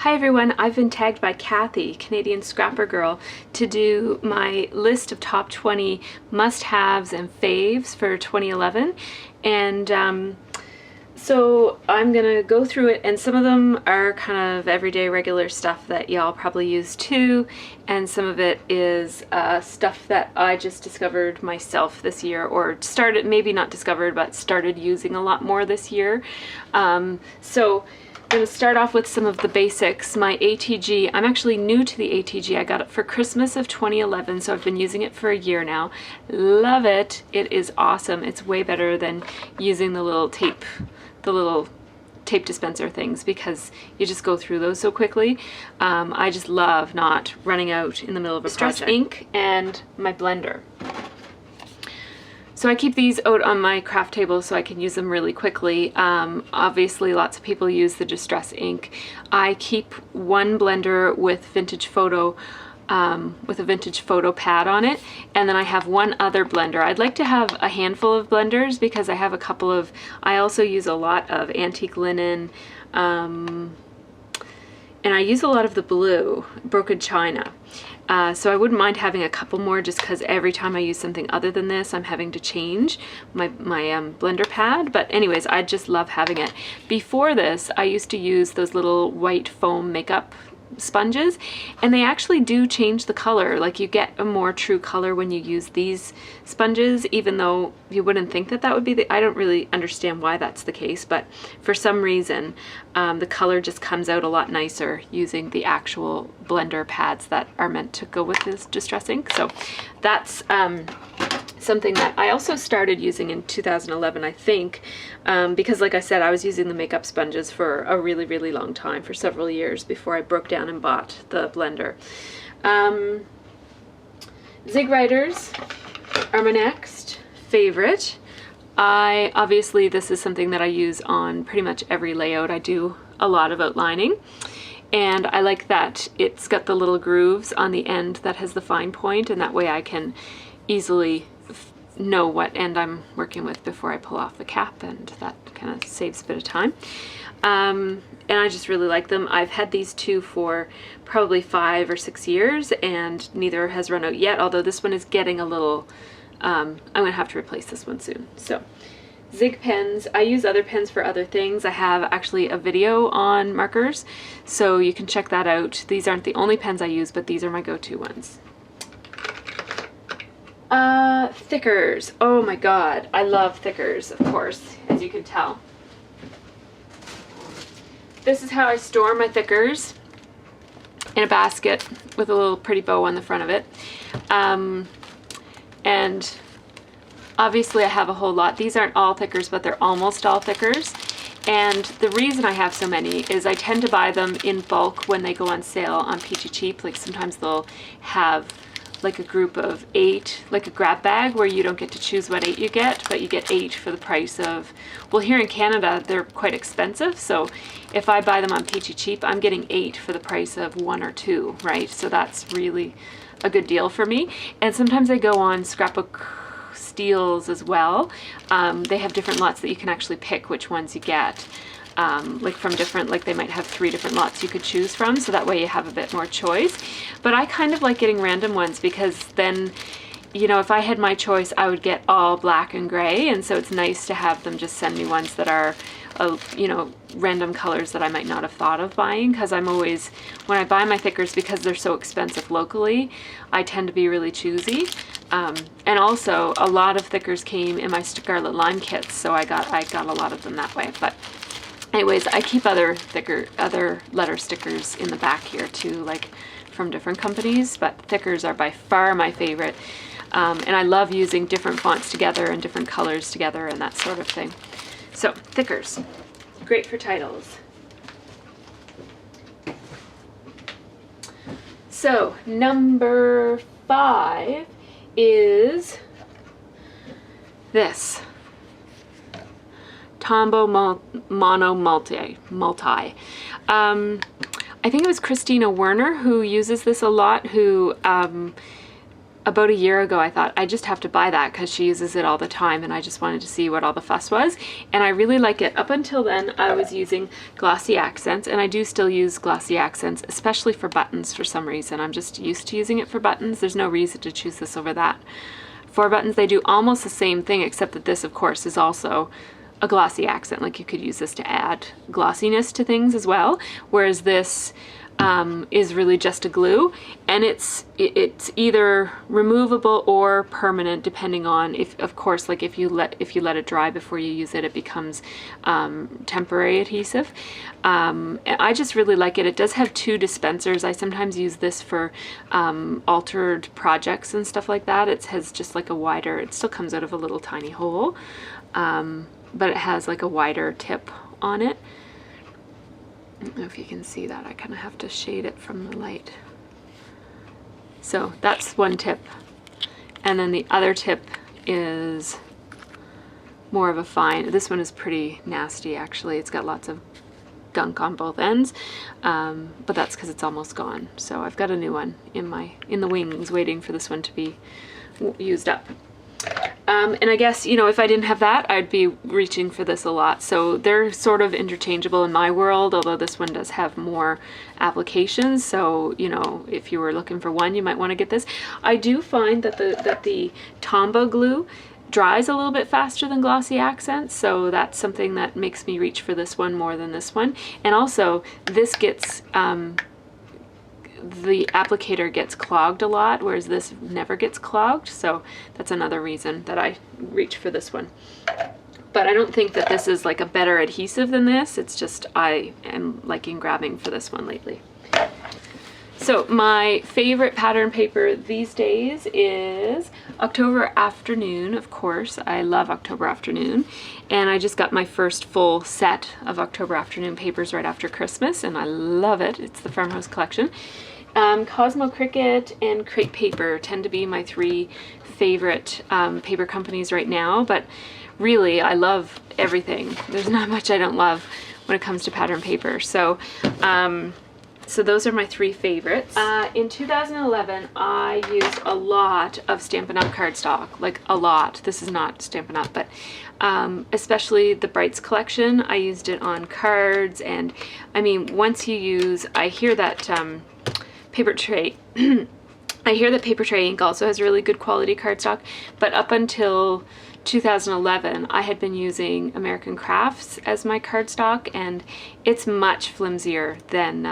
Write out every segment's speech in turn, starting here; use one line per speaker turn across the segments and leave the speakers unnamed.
Hi everyone, I've been tagged by Kathy, Canadian Scrapper Girl, to do my list of top 20 must-haves and faves for 2011. And so I'm gonna go through it, and some of them are kind of everyday regular stuff that y'all probably use too, and some of it is stuff that I just discovered myself this year, or started, maybe not discovered, but started using a lot more this year. So I'm going to start off with some of the basics. My ATG, I'm actually new to the ATG. I got it for Christmas of 2011, so I've been using it for a year now. Love it. It is awesome. It's way better than using the little tape dispenser things, because you just go through those so quickly. I just love not running out in the middle of a project. Distress ink and my blender. So I keep these out on my craft table so I can use them really quickly. Obviously lots of people use the distress ink. I keep one blender with a vintage photo pad on it, and then I have one other blender. I'd like to have a handful of blenders because I have a couple of, I also use a lot of antique linen, and I use a lot of the blue, broken china. So I wouldn't mind having a couple more, just because every time I use something other than this, I'm having to change my blender pad. But anyways, I just love having it. Before this, I used to use those little white foam makeup sponges, and they actually do change the color. Like, you get a more true color when you use these sponges, even though you wouldn't think that that would be the, I don't really understand why that's the case, but for some reason the color just comes out a lot nicer using the actual blender pads that are meant to go with this distress ink. So that's something that I also started using in 2011, I think, because like I said, I was using the makeup sponges for a really, really long time, for several years, before I broke down and bought the blender. Zig Riders are my next favorite. Obviously this is something that I use on pretty much every layout. I do a lot of outlining, and I like that it's got the little grooves on the end that has the fine point, and that way I can easily know what end I'm working with before I pull off the cap, and that kind of saves a bit of time. And I just really like them. I've had these two for probably 5 or 6 years, and neither has run out yet, although this one is getting a little, I'm gonna have to replace this one soon. So Zig pens, I use other pens for other things. I have actually a video on markers, so you can check that out. These aren't the only pens I use, but these are my go-to ones. Thickers. Oh my god, I love thickers, of course, as you can tell. This is how I store my thickers, in a basket with a little pretty bow on the front of it. And obviously I have a whole lot. These aren't all thickers, but they're almost all thickers. And the reason I have so many is I tend to buy them in bulk when they go on sale on Peachy Cheap. Like, sometimes they'll have like a group of 8, like a grab bag, where you don't get to choose what 8 you get, but you get 8 for the price of, well, here in Canada they're quite expensive, so if I buy them on Peachy Cheap, I'm getting 8 for the price of 1 or 2, right? So that's really a good deal for me. And sometimes they go on Scrapbook Steals as well. They have different lots that you can actually pick which ones you get. Like from different, like they might have 3 different lots you could choose from, so that way you have a bit more choice. But I kind of like getting random ones, because then, you know, if I had my choice, I would get all black and gray, and so it's nice to have them just send me ones that are, you know, random colors that I might not have thought of buying, because I'm always, when I buy my thickers, because they're so expensive locally, I tend to be really choosy. And also, a lot of thickers came in my Scarlet Lime kits, so I got a lot of them that way. But anyways, I keep other letter stickers in the back here too, like from different companies, but thickers are by far my favorite. And I love using different fonts together and different colors together and that sort of thing. So thickers, great for titles. So number 5 is this. Tasmo Mono Multi. I think it was Christina Werner who uses this a lot, who about a year ago, I thought I just have to buy that because she uses it all the time, and I just wanted to see what all the fuss was. And I really like it. Up until then, I was using glossy accents, and I do still use glossy accents, especially for buttons for some reason. I'm just used to using it for buttons. There's no reason to choose this over that. For buttons, they do almost the same thing, except that this, of course, is also a glossy accent. Like, you could use this to add glossiness to things as well, whereas this is really just a glue, and it's either removable or permanent, depending on if, of course, like if you let it dry before you use it, it becomes temporary adhesive. I just really like it. It does have 2 dispensers. I sometimes use this for altered projects and stuff like that. It has just like a wider, it still comes out of a little tiny hole, but it has like a wider tip on it. I don't know if you can see that. I kind of have to shade it from the light. So that's one tip. And then the other tip is more of a fine. This one is pretty nasty, actually. It's got lots of gunk on both ends, but that's because it's almost gone. So I've got a new one in the wings waiting for this one to be used up. And I guess, you know, if I didn't have that, I'd be reaching for this a lot. So they're sort of interchangeable in my world, although this one does have more applications. So, you know, if you were looking for one, you might want to get this. I do find that the Tombow glue dries a little bit faster than glossy accents, so that's something that makes me reach for this one more than this one. And also, this gets the applicator gets clogged a lot, whereas this never gets clogged, so that's another reason that I reach for this one. But I don't think that this is like a better adhesive than this. It's just I am liking grabbing for this one lately. So my favorite pattern paper these days is October Afternoon, of course. I love October Afternoon. And I just got my first full set of October Afternoon papers right after Christmas, and I love it. It's the Farmhouse collection. Cosmo, Cricut, and Crate Paper tend to be my 3 favorite paper companies right now, but really I love everything. There's not much I don't love when it comes to pattern paper. So so those are my 3 favorites. In 2011, I used a lot of Stampin' Up! Cardstock, like a lot. This is not Stampin' Up!, but especially the Brights collection. I used it on cards, and I mean, once you use, I hear that paper tray, I hear that Paper Tray ink also has really good quality cardstock, but up until 2011, I had been using American Crafts as my cardstock, and it's much flimsier than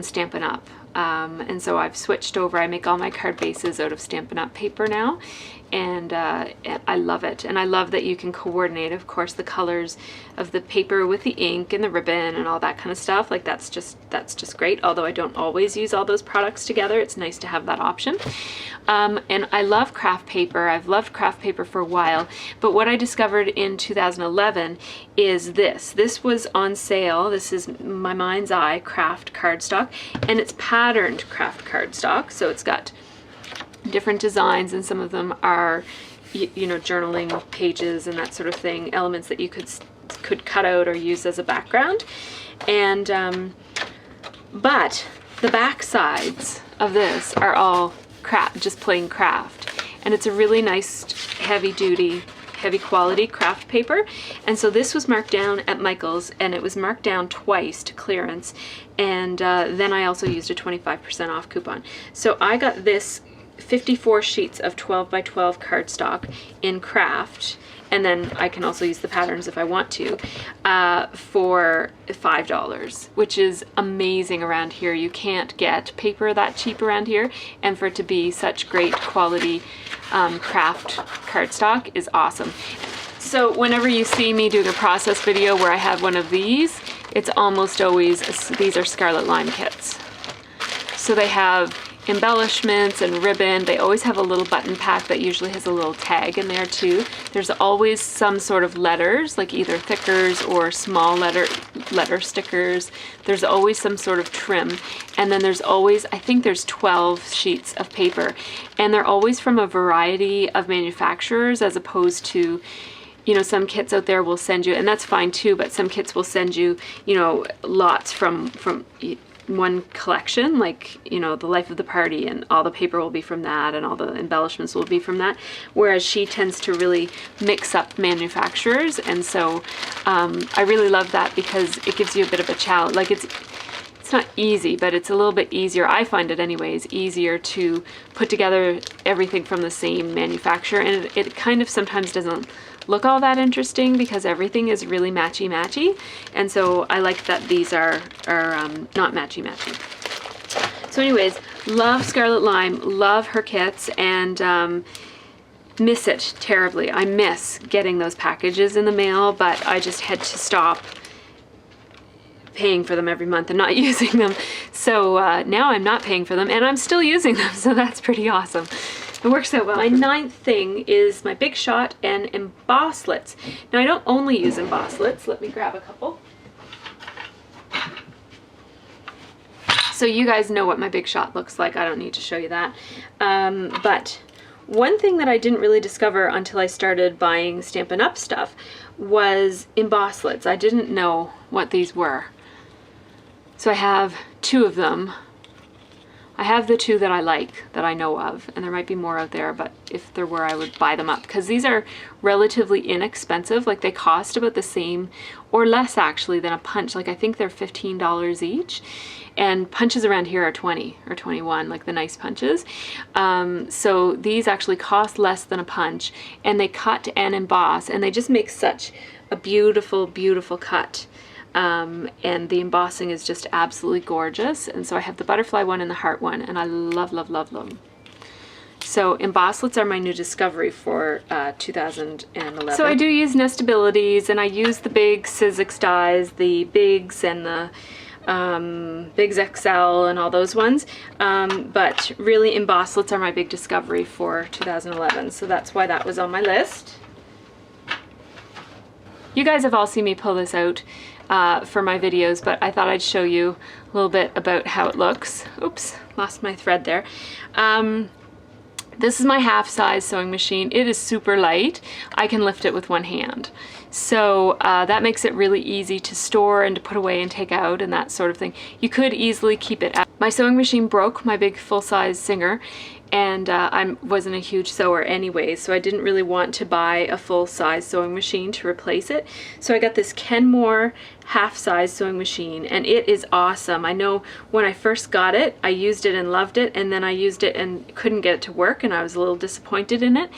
Stampin' Up! And so I've switched over. I make all my card bases out of Stampin' Up! Paper now, and I love it. And I love that you can coordinate, of course, the colors of the paper with the ink and the ribbon and all that kind of stuff. Like, that's just great. Although I don't always use all those products together, it's nice to have that option. And I love craft paper. I've loved craft paper for a while, but what I discovered in 2011 is this. This was on sale. This is my Mind's Eye craft cardstock, and it's patterned craft cardstock. So it's got different designs, and some of them are, you know, journaling pages and that sort of thing, elements that you could cut out or use as a background. And but the back sides of this are all just plain craft, and it's a really nice heavy duty, heavy quality craft paper. And so this was marked down at Michael's, and it was marked down twice to clearance, and then I also used a 25% off coupon. So I got this 54 sheets of 12 by 12 cardstock in craft, and then I can also use the patterns if I want to, for $5, which is amazing around here. You can't get paper that cheap around here, and for it to be such great quality craft cardstock is awesome. So whenever you see me doing a process video where I have one of these, it's almost always, these are Scarlet Lime kits. So they have embellishments and ribbon. They always have a little button pack that usually has a little tag in there too. There's always some sort of letters, like either thickers or small letter stickers. There's always some sort of trim. And then there's always, I think there's 12 sheets of paper. And they're always from a variety of manufacturers, as opposed to, you know, some kits out there will send you, and that's fine too, but some kits will send you, you know, lots from one collection, like, you know, the life of the party, and all the paper will be from that and all the embellishments will be from that, whereas she tends to really mix up manufacturers. And so I really love that because it gives you a bit of a challenge. Like, it's not easy, but it's a little bit easier. I find it anyways, easier to put together everything from the same manufacturer, and it kind of sometimes doesn't look all that interesting because everything is really matchy-matchy, and so I like that these are not matchy-matchy. So anyways, love Scarlet Lime, love her kits, and miss it terribly. I miss getting those packages in the mail, but I just had to stop paying for them every month and not using them. So now I'm not paying for them and I'm still using them, so that's pretty awesome. It works out well. My ninth thing is my Big Shot and embosslets. Now I don't only use embosslets. Let me grab a couple. So you guys know what my Big Shot looks like. I don't need to show you that. But one thing that I didn't really discover until I started buying Stampin' Up! Stuff was embosslets. I didn't know what these were. So I have two of them. I have the two that I like, that I know of, and there might be more out there, but if there were, I would buy them up because these are relatively inexpensive. Like, they cost about the same or less actually than a punch. Like, I think they're $15 each, and punches around here are 20 or 21, like the nice punches. So these actually cost less than a punch, and they cut and emboss, and they just make such a beautiful, beautiful cut. And the embossing is just absolutely gorgeous. And so I have the butterfly one and the heart one, and I love, love, love them. So embosslets are my new discovery for 2011. So I do use Nestabilities, and I use the big Sizzix dies, the Bigs and the Bigs XL and all those ones. But really embosslets are my big discovery for 2011. So that's why that was on my list. You guys have all seen me pull this out for my videos, but I thought I'd show you a little bit about how it looks. Oops, lost my thread there. This is my half-size sewing machine. It is super light. I can lift it with one hand. So that makes it really easy to store and to put away and take out and that sort of thing. You could easily keep it out. My sewing machine broke, my big full-size Singer, and I wasn't a huge sewer anyway, so I didn't really want to buy a full-size sewing machine to replace it. So I got this Kenmore half-size sewing machine, and it is awesome. I know when I first got it, I used it and loved it, and then I used it and couldn't get it to work, and I was a little disappointed in it.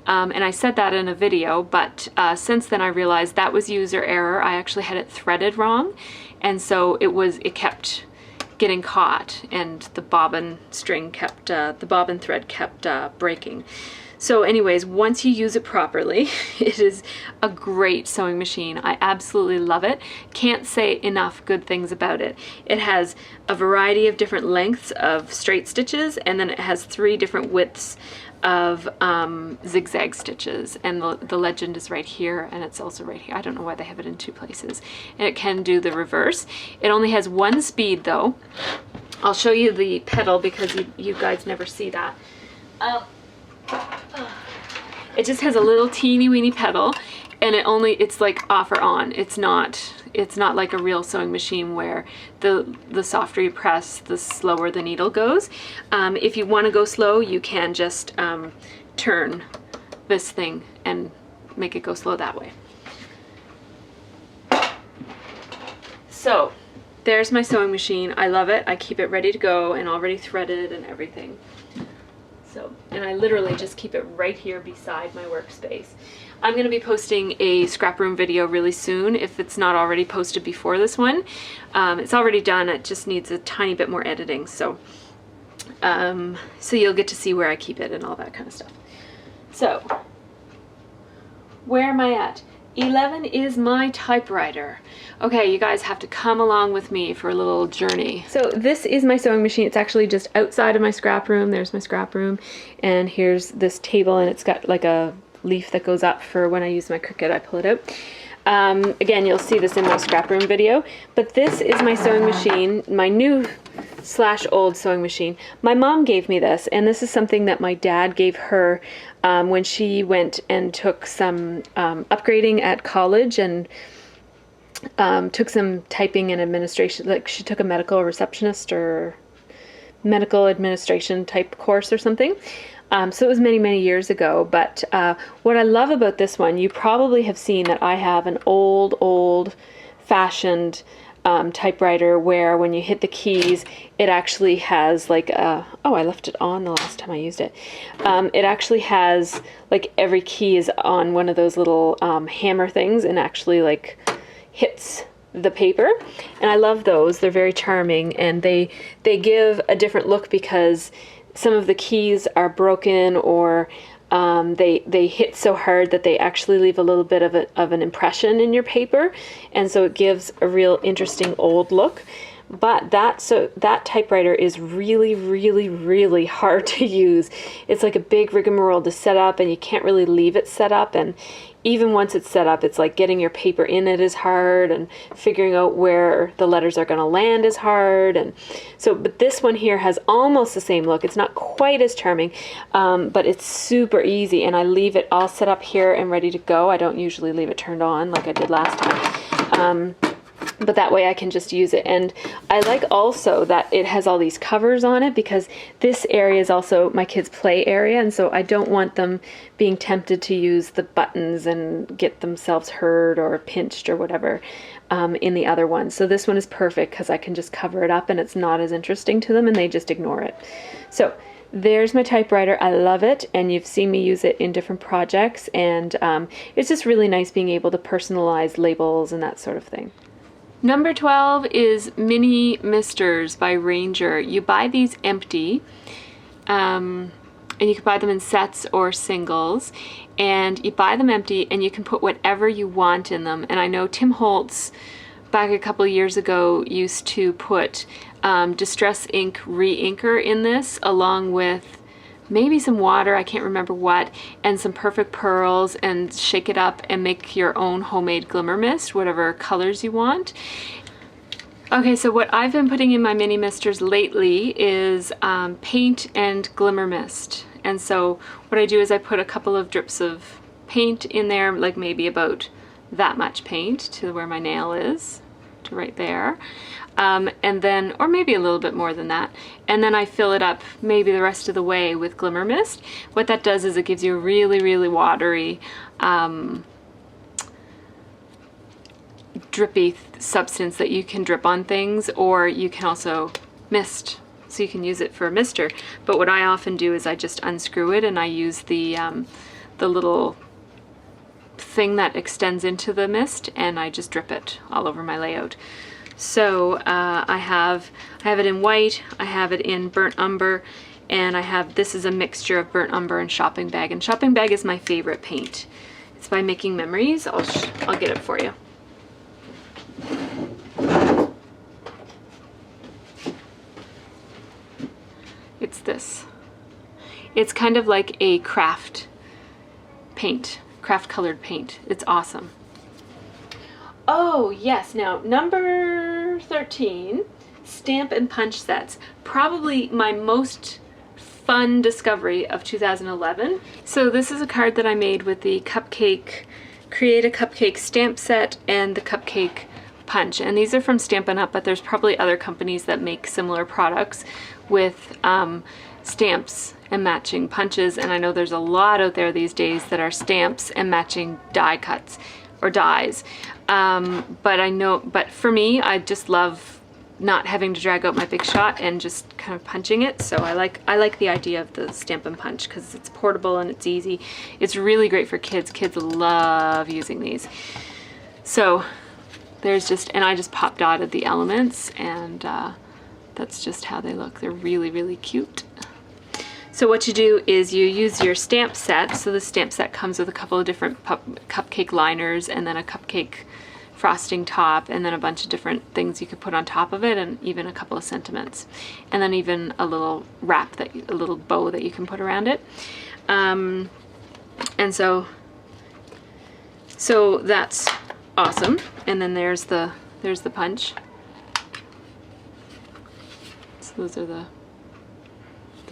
And I said that in a video, but since then I realized that was user error. I actually had it threaded wrong, and so it kept getting caught, and the bobbin string kept, the bobbin thread kept breaking. So anyways, once you use it properly, it is a great sewing machine. I absolutely love it. Can't say enough good things about it. It has a variety of different lengths of straight stitches, and then it has 3 different widths of zigzag stitches, and the legend is right here, and it's also right here. I don't know why they have it in 2 places. And it can do the reverse. It only has 1 speed though. I'll show you the pedal because you guys never see that. It just has a little teeny weeny pedal, and it's like off or on. It's not like a real sewing machine where the softer you press, the slower the needle goes. If you want to go slow, you can just turn this thing and make it go slow that way. So there's my sewing machine. I love it. I keep it ready to go and already threaded and everything. So, and I literally just keep it right here beside my workspace. I'm going to be posting a scrap room video really soon if it's not already posted before this one. It's already done, it just needs a tiny bit more editing, so you'll get to see where I keep it and all that kind of stuff. So, where am I at? 11 is my typewriter. Okay, you guys have to come along with me for a little journey. So this is my sewing machine. It's actually just outside of my scrap room. There's my scrap room, and here's this table, and it's got like a leaf that goes up for when I use my Cricut. I pull it out. Again, you'll see this in my scrap room video, but this is my sewing machine, my new / old sewing machine. My mom gave me this, and this is something that my dad gave her when she went and took some upgrading at college, and took some typing and administration, like she took a medical receptionist or medical administration type course or something. So it was many, many years ago. But what I love about this one, you probably have seen that I have an old fashioned typewriter where when you hit the keys, it actually has like a, oh, I left it on the last time I used it. It actually has like every key is on one of those little hammer things and actually like hits the paper, and I love those. They're very charming, and they give a different look because some of the keys are broken, or they hit so hard that they actually leave a little bit of an impression in your paper, and so it gives a real interesting old look. But that typewriter is really hard to use. It's like a big rigmarole to set up, and you can't really leave it set up, and even once it's set up, it's like getting your paper in it is hard, and figuring out where the letters are going to land is hard. And so, but this one here has almost the same look. It's not quite as charming, but it's super easy, and I leave it all set up here and ready to go. I don't usually leave it turned on like I did last time. But that way I can just use it. And I like also that it has all these covers on it, because this area is also my kids' play area, and so I don't want them being tempted to use the buttons and get themselves hurt or pinched or whatever in the other one. So this one is perfect because I can just cover it up and it's not as interesting to them and they just ignore it. So there's my typewriter. I love it, and you've seen me use it in different projects, and it's just really nice being able to personalize labels and that sort of thing. Number 12 is Mini Misters by Ranger. You buy these empty, and you can buy them in sets or singles, and you buy them empty and you can put whatever you want in them. And I know Tim Holtz back a couple of years ago used to put Distress Ink re-inker in this, along with maybe some water, I can't remember what, and some perfect pearls, and shake it up and make your own homemade glimmer mist, whatever colors you want. Okay, so what I've been putting in my mini misters lately is paint and glimmer mist. And so what I do is I put a couple of drips of paint in there, like maybe about that much paint to where my nail is, to right there. And then, or maybe a little bit more than that. And then I fill it up maybe the rest of the way with glimmer mist. What that does is it gives you a really watery, drippy substance that you can drip on things, or you can also mist. So you can use it for a mister. But what I often do is I just unscrew it and I use the little thing that extends into the mist, and I just drip it all over my layout. So I have it in white, I have it in burnt umber, and this is a mixture of burnt umber and shopping bag. And shopping bag is my favorite paint. It's by Making Memories. I'll get it for you. It's this. It's kind of like a craft paint, craft colored paint. It's awesome. Oh yes, now number 13, stamp and punch sets. Probably my most fun discovery of 2011. So this is a card that I made with the Create a Cupcake stamp set and the Cupcake punch. And these are from Stampin' Up, but there's probably other companies that make similar products with stamps and matching punches. And I know there's a lot out there these days that are stamps and matching die cuts or dies. But for me, I just love not having to drag out my Big Shot and just kind of punching it. So I like the idea of the stamp and punch because it's portable and it's easy. It's really great for kids. Kids love using these. So there's and I just pop dotted the elements, and that's just how they look. They're really cute. So what you do is you use your stamp set. So the stamp set comes with a couple of different cupcake liners, and then a cupcake frosting top, and then a bunch of different things you could put on top of it, and even a couple of sentiments, and then even a little wrap, a little bow that you can put around it. And so that's awesome. And then there's the punch. So those are the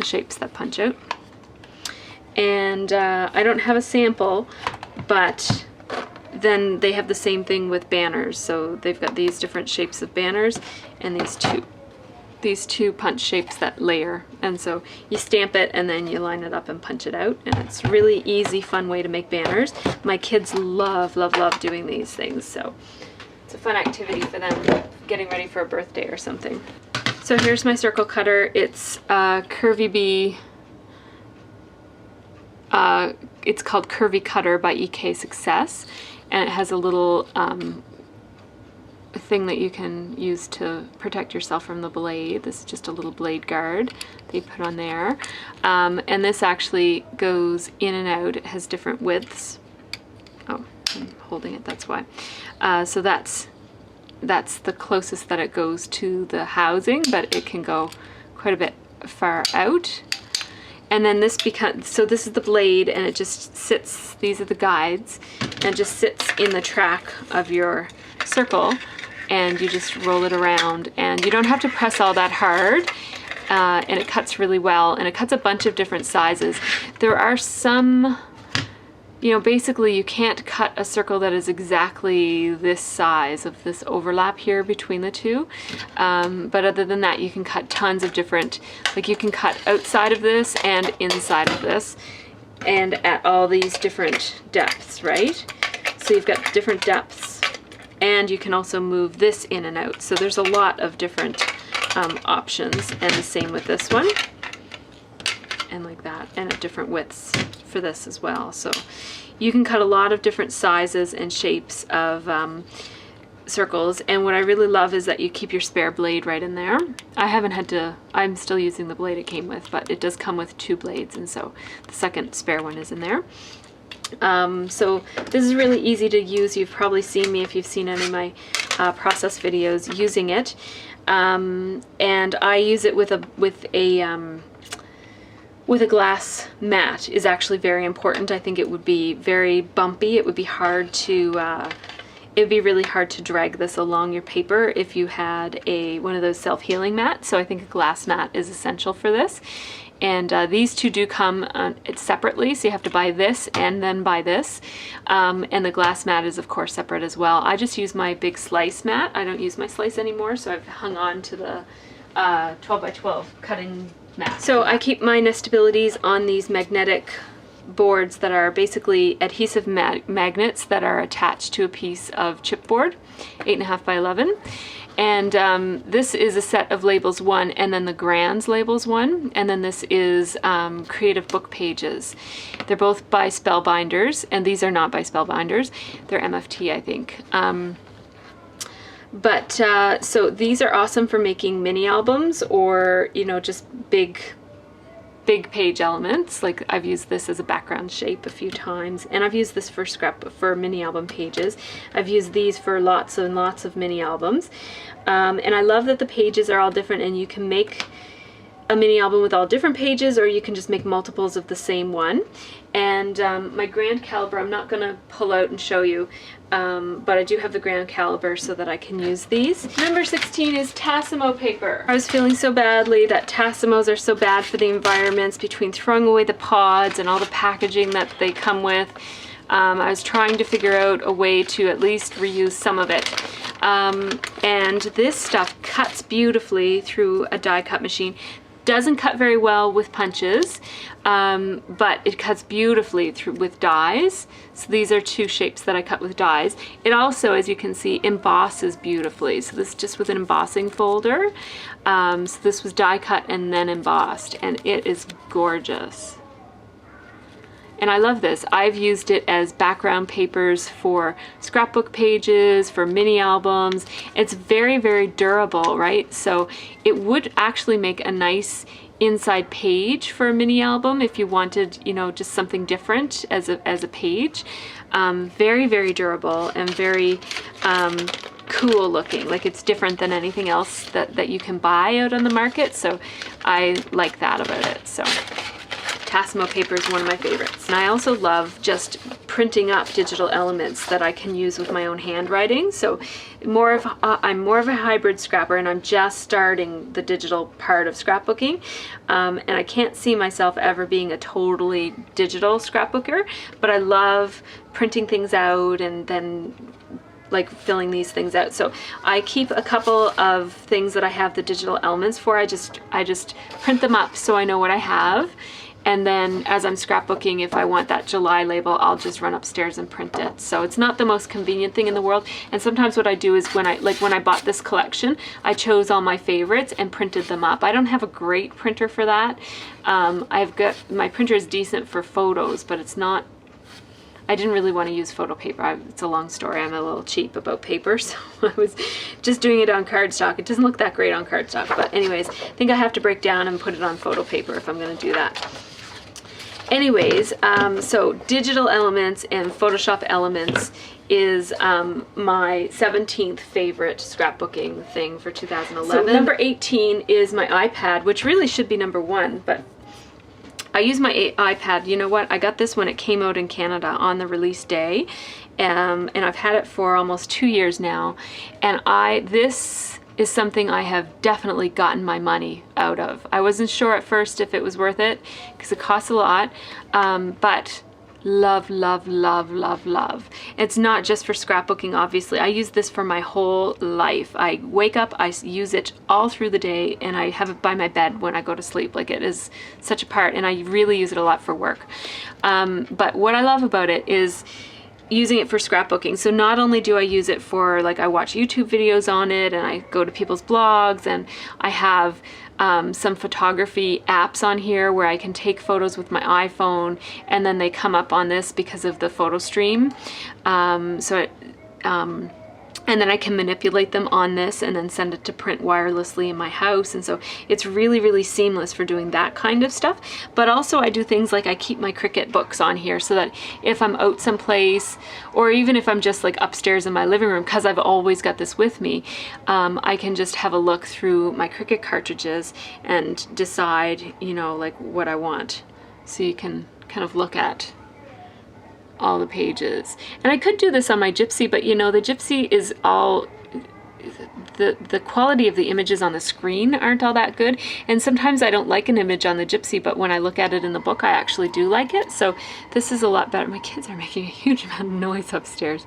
shapes that punch out. And I don't have a sample, but then they have the same thing with banners. So they've got these different shapes of banners and these two punch shapes that layer. And so you stamp it and then you line it up and punch it out. And it's really easy, fun way to make banners. My kids love, love, love doing these things. So it's a fun activity for them getting ready for a birthday or something. So here's my circle cutter. It's Curvy Bee. It's called Curvy Cutter by EK Success, and it has a little thing that you can use to protect yourself from the blade. This is just a little blade guard they put on there. And this actually goes in and out. It has different widths. Oh, I'm holding it, that's why. So that's the closest that it goes to the housing, but it can go quite a bit far out. And then this becomes, so this is the blade, and it just sits, these are the guides, and it just sits in the track of your circle, and you just roll it around, and you don't have to press all that hard, and it cuts really well, and it cuts a bunch of different sizes. There are some, you know, basically you can't cut a circle that is exactly this size of this overlap here between the two. But other than that, you can cut tons of different, like you can cut outside of this and inside of this, and at all these different depths, right? So you've got different depths, and you can also move this in and out. So there's a lot of different options, and the same with this one. And like that, and at different widths for this as well. So you can cut a lot of different sizes and shapes of circles, and what I really love is that you keep your spare blade right in there. I haven't had to, I'm still using the blade it came with, but it does come with 2 blades, and so the second spare one is in there. So this is really easy to use. You've probably seen me, if you've seen any of my process videos, using it. And I use it with a glass mat is actually very important. I think it would be very bumpy. It would be hard to, it would be really hard to drag this along your paper if you had one of those self-healing mats. So I think a glass mat is essential for this. And these two do come separately, so you have to buy this and then buy this. And the glass mat is of course separate as well. I just use my big slice mat. I don't use my slice anymore, so I've hung on to the 12 by 12 cutting mat. So I keep my nestabilities on these magnetic boards that are basically adhesive magnets that are attached to a piece of chipboard, 8.5 by 11. And this is a set of labels 1, and then the Grands labels 1, and then this is Creative Book Pages. They're both by Spellbinders, and these are not by Spellbinders. They're MFT, I think. So these are awesome for making mini albums, or, you know, just big page elements. Like I've used this as a background shape a few times, and I've used this for mini album pages. I've used these for lots and lots of mini albums. And I love that the pages are all different, and you can make a mini album with all different pages, or you can just make multiples of the same one. And my grand caliber, I'm not gonna pull out and show you, but I do have the grand caliber so that I can use these. Number 16 is Tasmo paper. I was feeling so badly that Tasmos are so bad for the environments, between throwing away the pods and all the packaging that they come with. I was trying to figure out a way to at least reuse some of it. And this stuff cuts beautifully through a die cut machine. Doesn't cut very well with punches, but it cuts beautifully with dies. So these are 2 shapes that I cut with dies. It also, as you can see, embosses beautifully. So this is just with an embossing folder. So this was die cut and then embossed, and it is gorgeous. And I love this. I've used it as background papers for scrapbook pages, for mini albums. It's very, very durable, right? So it would actually make a nice inside page for a mini album if you wanted, you know, just something different as a page. Very, very durable and very cool looking. Like it's different than anything else that you can buy out on the market. So I like that about it. So Tasmo paper is one of my favorites. And I also love just printing up digital elements that I can use with my own handwriting. So I'm more of a hybrid scrapper, and I'm just starting the digital part of scrapbooking. And I can't see myself ever being a totally digital scrapbooker, but I love printing things out and then like filling these things out. So I keep a couple of things that I have the digital elements for. I just print them up so I know what I have. And then as I'm scrapbooking, if I want that July label, I'll just run upstairs and print it. So it's not the most convenient thing in the world. And sometimes what I do is when I bought this collection, I chose all my favorites and printed them up. I don't have a great printer for that. My printer is decent for photos, but it's not, I didn't really want to use photo paper. It's a long story. I'm a little cheap about paper, so I was just doing it on cardstock. It doesn't look that great on cardstock, but anyways, I think I have to break down and put it on photo paper if I'm going to do that. Anyways, so digital elements and Photoshop elements is my 17th favorite scrapbooking thing for 2011. So number 18 is my iPad, which really should be number 1, but I use my iPad. You know what? I got this when it came out in Canada on the release day, and I've had it for almost 2 years now. And this is something I have definitely gotten my money out of. I wasn't sure at first if it was worth it because it costs a lot, but love, love, love, love, love. It's not just for scrapbooking, obviously. I use this for my whole life. I wake up, I use it all through the day, and I have it by my bed when I go to sleep. Like, it is such a part, and I really use it a lot for work. But what I love about it is using it for scrapbooking. So not only do I use it for, like, I watch YouTube videos on it, and I go to people's blogs, and I have some photography apps on here where I can take photos with my iPhone, and then they come up on this because of the photo stream. And then I can manipulate them on this and then send it to print wirelessly in my house. And so it's really, really seamless for doing that kind of stuff. But also I do things like I keep my Cricut books on here so that if I'm out someplace, or even if I'm just like upstairs in my living room, because I've always got this with me, I can just have a look through my Cricut cartridges and decide, you know, like what I want. So you can kind of look at all the pages. And I could do this on my Gypsy, but you know, the Gypsy is all, the quality of the images on the screen aren't all that good. And sometimes I don't like an image on the Gypsy, but when I look at it in the book, I actually do like it. So this is a lot better. My kids are making a huge amount of noise upstairs.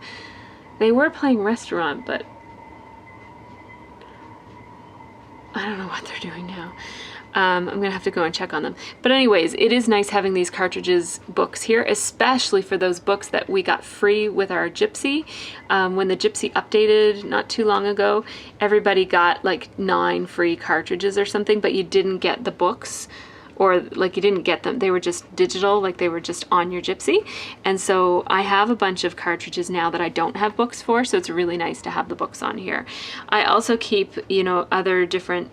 They were playing restaurant, but I don't know what they're doing now. I'm gonna have to go and check on them. But anyways, it is nice having these cartridges books here, especially for those books that we got free with our Gypsy. When the Gypsy updated not too long ago, everybody got like 9 free cartridges or something, but you didn't get the books, or like you didn't get them. They were just digital, like they were just on your Gypsy. And so I have a bunch of cartridges now that I don't have books for, so it's really nice to have the books on here. I also keep, you know, other different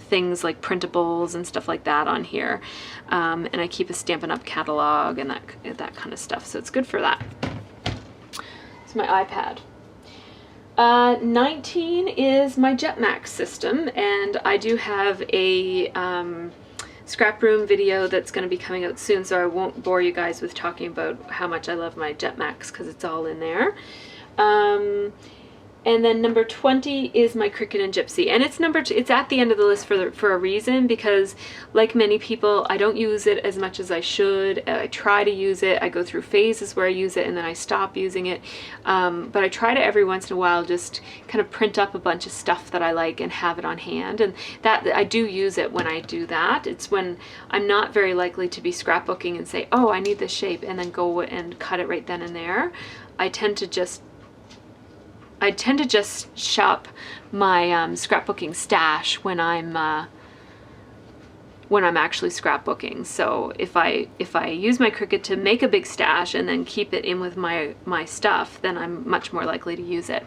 things like printables and stuff like that on here. And I keep a Stampin' Up! Catalog and that kind of stuff, so it's good for that. It's my iPad. 19 is my Jetmax system, and I do have a scrap room video that's going to be coming out soon, so I won't bore you guys with talking about how much I love my Jetmax because it's all in there. And then number 20 is my Cricut and Gypsy, and it's at the end of the list for a reason, because like many people, I don't use it as much as I should. I try to use it. I go through phases where I use it and then I stop using it. But I try to every once in a while just kind of print up a bunch of stuff that I like and have it on hand, and that I do use it when I do that. It's when I'm not very likely to be scrapbooking and say, oh, I need this shape, and then go and cut it right then and there. I tend to just shop my scrapbooking stash when I'm actually scrapbooking. So if I use my Cricut to make a big stash and then keep it in with my stuff, then I'm much more likely to use it.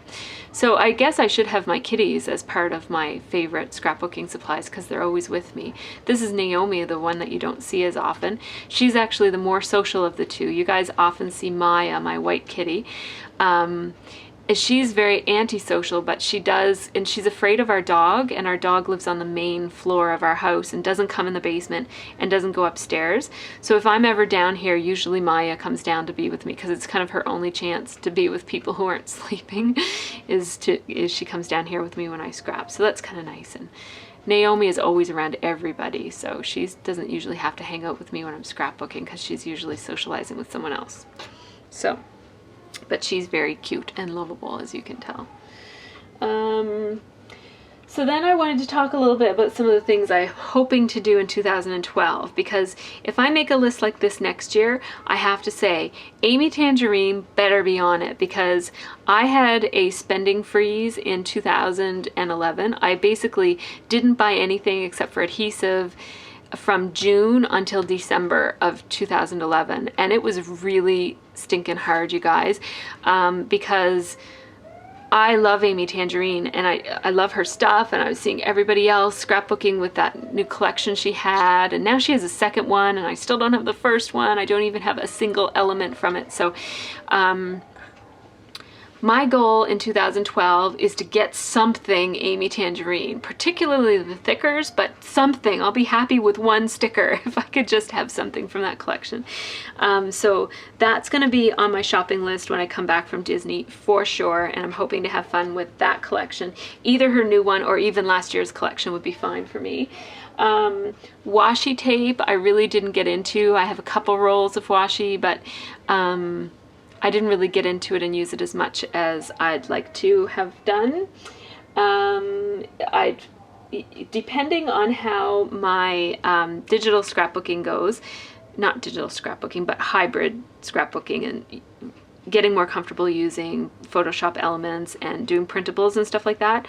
So I guess I should have my kitties as part of my favorite scrapbooking supplies because they're always with me. This is Naomi, the one that you don't see as often. She's actually the more social of the two. You guys often see Maya, my white kitty. she's very antisocial, but she does, and she's afraid of our dog, and our dog lives on the main floor of our house and doesn't come in the basement and doesn't go upstairs. So if I'm ever down here, usually Maya comes down to be with me, because it's kind of her only chance to be with people who aren't sleeping is she comes down here with me when I scrap. So that's kind of nice. And Naomi is always around everybody, so she doesn't usually have to hang out with me when I'm scrapbooking, because she's usually socializing with someone else. So, but she's very cute and lovable, as you can tell. So then I wanted to talk a little bit about some of the things I'm hoping to do in 2012, because if I make a list like this next year, I have to say Amy Tangerine better be on it, because I had a spending freeze in 2011. I basically didn't buy anything except for adhesive from June until December of 2011, and it was really stinking hard, you guys, because I love Amy Tangerine, and I love her stuff, and I was seeing everybody else scrapbooking with that new collection she had, and now she has a second one, and I still don't have the first one. I don't even have a single element from it. So my goal in 2012 is to get something Amy Tangerine, particularly the thickers, but something. I'll be happy with one sticker if I could just have something from that collection. So that's going to be on my shopping list when I come back from Disney for sure, and I'm hoping to have fun with that collection. Either her new one or even last year's collection would be fine for me. Washi tape I really didn't get into. I have a couple rolls of washi, but I didn't really get into it and use it as much as I'd like to have done. Depending on how my digital scrapbooking goes, not digital scrapbooking, but hybrid scrapbooking, and getting more comfortable using Photoshop elements and doing printables and stuff like that,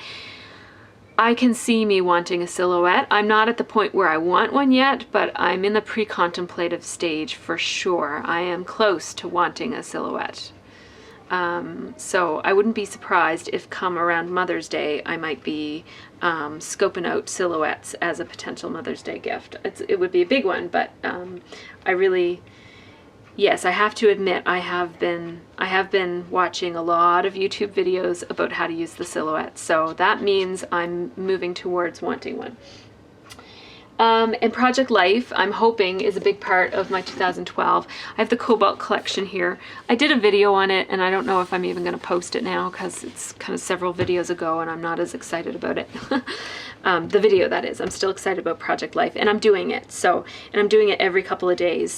I can see me wanting a silhouette. I'm not at the point where I want one yet, but I'm in the pre-contemplative stage for sure. I am close to wanting a silhouette. So I wouldn't be surprised if come around Mother's Day, I might be scoping out silhouettes as a potential Mother's Day gift. It would be a big one, but yes, I have to admit I have been watching a lot of YouTube videos about how to use the silhouette, so that means I'm moving towards wanting one. And Project Life, I'm hoping, is a big part of my 2012. I have the Cobalt collection here. I did a video on it, and I don't know if I'm even going to post it now, because it's kind of several videos ago and I'm not as excited about it. The video, that is. I'm still excited about Project Life, and I'm doing it. And I'm doing it every couple of days.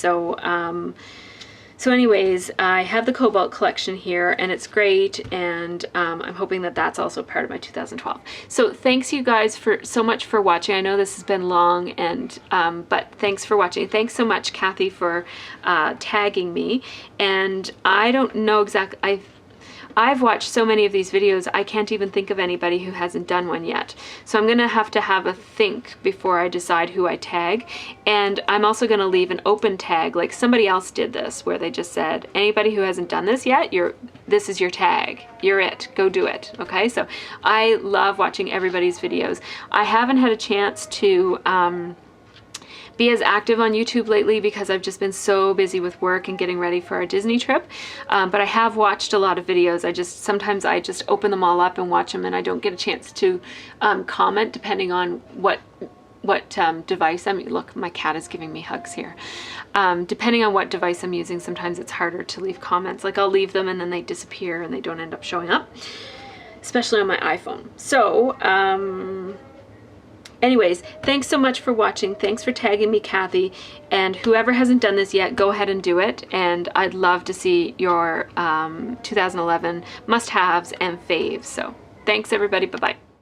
So anyways, I have the Cobalt collection here, and it's great, and I'm hoping that that's also part of my 2012. So thanks you guys so much for watching. I know this has been long, and but thanks for watching. Thanks so much, Kathy, for tagging me. And I don't know exactly, I've watched so many of these videos, I can't even think of anybody who hasn't done one yet. So I'm gonna have a think before I decide who I tag. And I'm also gonna leave an open tag, like somebody else did this, where they just said, anybody who hasn't done this yet, this is your tag. You're it, go do it, okay? So I love watching everybody's videos. I haven't had a chance to be as active on YouTube lately because I've just been so busy with work and getting ready for our Disney trip. But I have watched a lot of videos. Sometimes I just open them all up and watch them, and I don't get a chance to comment depending on what device I'm, look, my cat is giving me hugs here. Depending on what device I'm using, sometimes it's harder to leave comments. Like I'll leave them and then they disappear and they don't end up showing up, especially on my iPhone. So, anyways, thanks so much for watching. Thanks for tagging me, Kathy. And whoever hasn't done this yet, go ahead and do it. And I'd love to see your 2011 must-haves and faves. So thanks, everybody. Bye-bye.